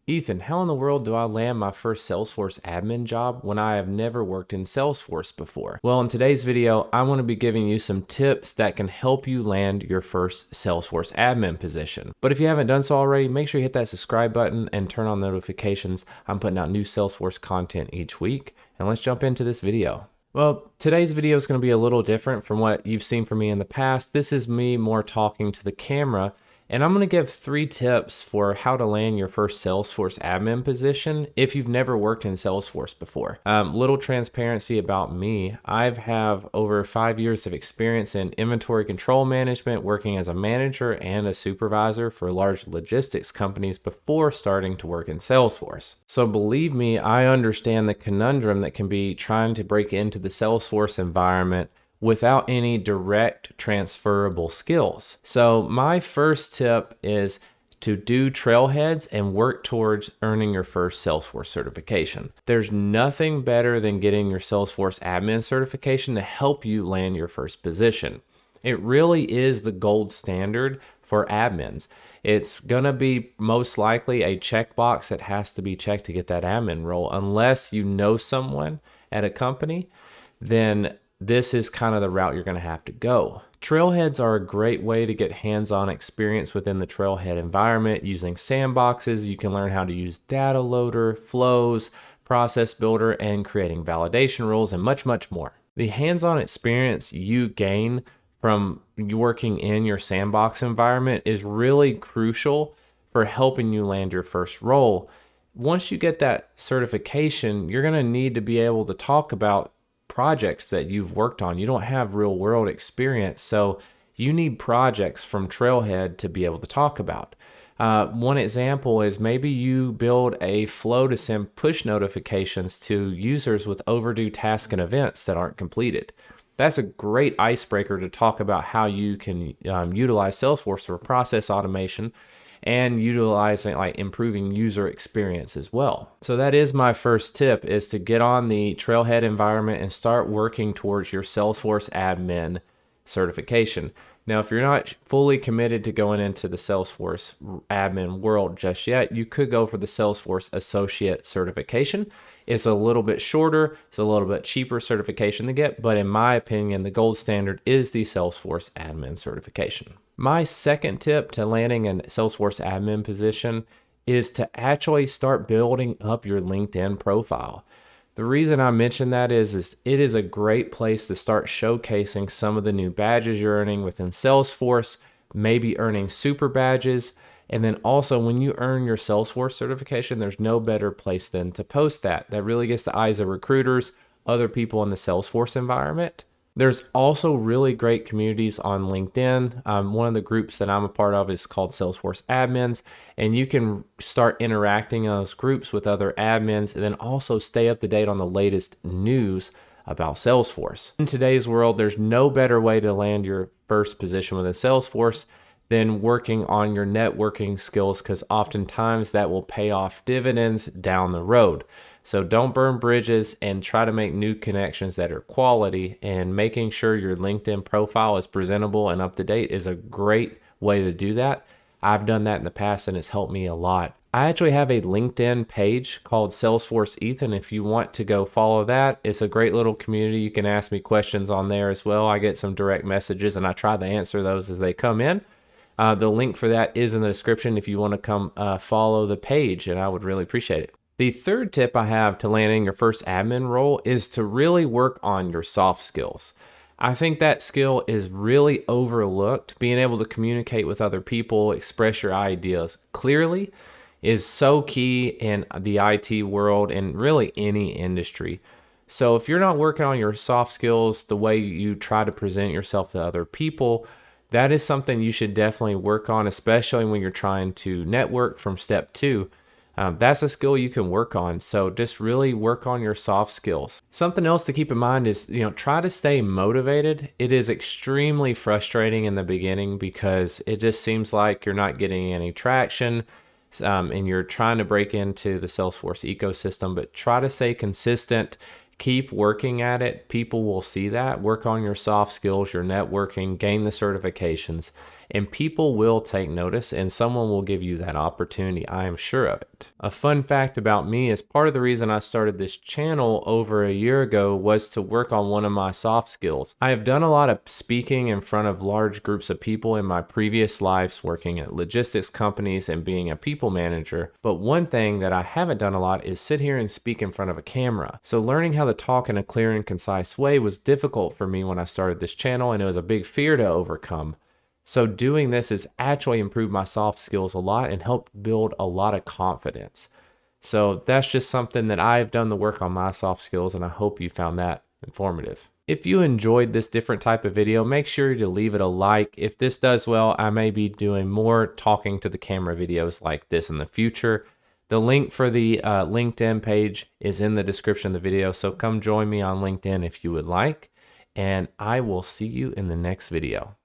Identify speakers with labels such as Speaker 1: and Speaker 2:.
Speaker 1: Ethan, how in the world do I land my first Salesforce admin job when I have never worked in Salesforce before? Well, in today's video, I want to be giving you some tips that can help you land your first Salesforce admin position. But if you haven't done so already, make sure you hit that subscribe button and turn on notifications. I'm putting out new Salesforce content each week. And let's jump into this video. Well, today's video is going to be a little different from what you've seen from me in the past. This is me more talking to the camera. And I'm going to give 3 tips for how to land your first Salesforce admin position if you've never worked in Salesforce before. Little transparency about me. I have over 5 years of experience in inventory control management, working as a manager and a supervisor for large logistics companies before starting to work in Salesforce. So believe me, I understand the conundrum that can be trying to break into the Salesforce environment without any direct transferable skills. So my first tip is to do trailheads and work towards earning your first Salesforce certification. There's nothing better than getting your Salesforce admin certification to help you land your first position. It really is the gold standard for admins. It's gonna be most likely a checkbox that has to be checked to get that admin role. Unless you know someone at a company, then this is kind of the route you're going to have to go. Trailheads are a great way to get hands-on experience within the trailhead environment. Using sandboxes, you can learn how to use data loader, flows, process builder, and creating validation rules, and much, much more. The hands-on experience you gain from working in your sandbox environment is really crucial for helping you land your first role. Once you get that certification, you're going to need to be able to talk about projects that you've worked on. You don't have real world experience, so you need projects from Trailhead to be able to talk about. One example is maybe you build a flow to send push notifications to users with overdue tasks and events that aren't completed. That's a great icebreaker to talk about how you can utilize Salesforce for process automation and utilizing like improving user experience as well. So that is my first tip, is to get on the Trailhead environment and start working towards your Salesforce admin certification. Now, if you're not fully committed to going into the Salesforce admin world just yet, you could go for the Salesforce associate certification. It's a little bit shorter, it's a little bit cheaper certification to get, but in my opinion, the gold standard is the Salesforce admin certification. My second tip to landing a Salesforce admin position is to actually start building up your LinkedIn profile. The reason I mention that is it is a great place to start showcasing some of the new badges you're earning within Salesforce, maybe earning super badges. And then also when you earn your Salesforce certification, there's no better place than to post that. That really gets the eyes of recruiters, other people in the Salesforce environment. There's also really great communities on LinkedIn. One of the groups that I'm a part of is called Salesforce Admins, and you can start interacting in those groups with other admins and then also stay up to date on the latest news about Salesforce. In today's world, there's no better way to land your first position within Salesforce than working on your networking skills, because oftentimes that will pay off dividends down the road. So don't burn bridges and try to make new connections that are quality, and making sure your LinkedIn profile is presentable and up to date is a great way to do that. I've done that in the past and it's helped me a lot. I actually have a LinkedIn page called Salesforce Ethan. If you want to go follow that, it's a great little community. You can ask me questions on there as well. I get some direct messages and I try to answer those as they come in. The link for that is in the description if you want to come follow the page, and I would really appreciate it. The third tip I have to landing your first admin role is to really work on your soft skills. I think that skill is really overlooked. Being able to communicate with other people, express your ideas clearly is so key in the IT world and really any industry. So if you're not working on your soft skills, the way you try to present yourself to other people, that is something you should definitely work on, especially when you're trying to network from step 2. That's a skill you can work on. So just really work on your soft skills. Something else to keep in mind is, try to stay motivated. It is extremely frustrating in the beginning because it just seems like you're not getting any traction, and you're trying to break into the Salesforce ecosystem, but try to stay consistent. Keep working at it. People will see that. Work on your soft skills, your networking, gain the certifications, and people will take notice and someone will give you that opportunity. I am sure of it. A fun fact about me is part of the reason I started this channel over a year ago was to work on one of my soft skills. I have done a lot of speaking in front of large groups of people in my previous lives working at logistics companies and being a people manager, but one thing that I haven't done a lot is sit here and speak in front of a camera. So learning how to talk in a clear and concise way was difficult for me when I started this channel, and it was a big fear to overcome. So doing this has actually improved my soft skills a lot and helped build a lot of confidence. So that's just something that I've done the work on my soft skills, and I hope you found that informative. If you enjoyed this different type of video, make sure to leave it a like. If this does well, I may be doing more talking to the camera videos like this in the future. The link for the LinkedIn page is in the description of the video, so come join me on LinkedIn if you would like, and I will see you in the next video.